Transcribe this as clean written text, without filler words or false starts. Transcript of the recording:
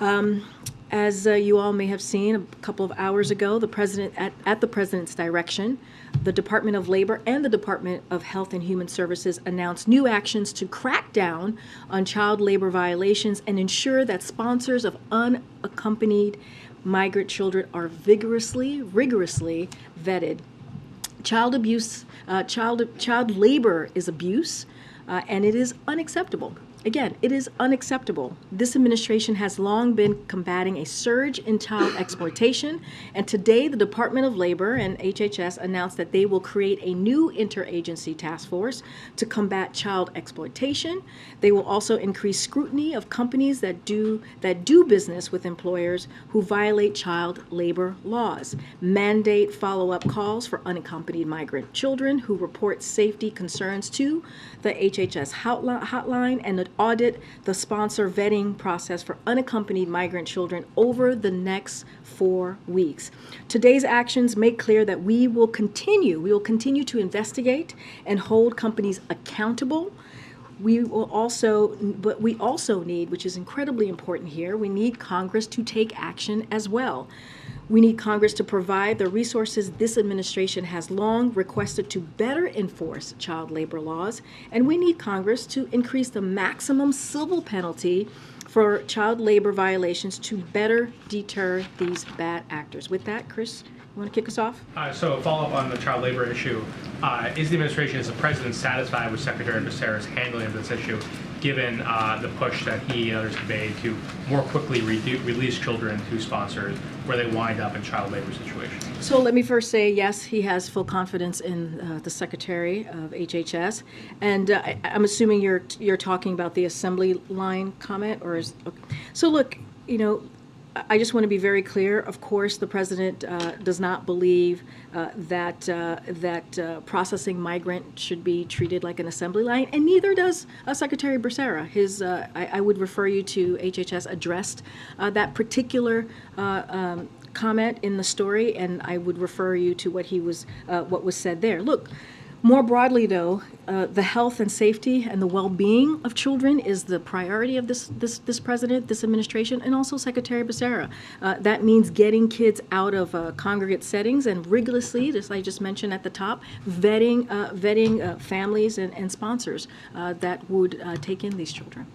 As you all may have seen a couple of hours ago, the president, at the president's direction, the Department of Labor and the Department of Health and Human Services announced new actions to crack down on child labor violations and ensure that sponsors of unaccompanied migrant children are rigorously vetted. Child labor is abuse, and it is unacceptable. Again, it is unacceptable. This administration has long been combating a surge in child exploitation, and today the Department of Labor and HHS announced that they will create a new interagency task force to combat child exploitation. They will also increase scrutiny of companies that do business with employers who violate child labor laws, mandate follow-up calls for unaccompanied migrant children who report safety concerns to the HHS hotline, and audit the sponsor vetting process for unaccompanied migrant children over the next 4 weeks. Today's actions make clear that we will continue to investigate and hold companies accountable. We also need, which is incredibly important here, we need Congress to take action as well. We need Congress to provide the resources this administration has long requested to better enforce child labor laws, and we need Congress to increase the maximum civil penalty for child labor violations to better deter these bad actors. With that, Chris, you want to kick us off? So a follow-up on the child labor issue. Is the administration, is the president satisfied with Secretary Becerra's handling of this issue, given the push that he and others have made to more quickly release children to sponsors where they wind up in child labor situations? So let me first say, yes, he has full confidence in the Secretary of HHS, and I'm assuming you're talking about the assembly line comment, or is okay. So look, I just want to be very clear. Of course, the president does not believe that processing migrant should be treated like an assembly line, and neither does Secretary Becerra. I would refer you to HHS addressed that particular comment in the story, and I would refer you to what was said there. Look. More broadly, though, the health and safety and the well-being of children is the priority of this president, this administration, and also Secretary Becerra. That means getting kids out of congregate settings and rigorously, as I just mentioned at the top, vetting families and sponsors that would take in these children.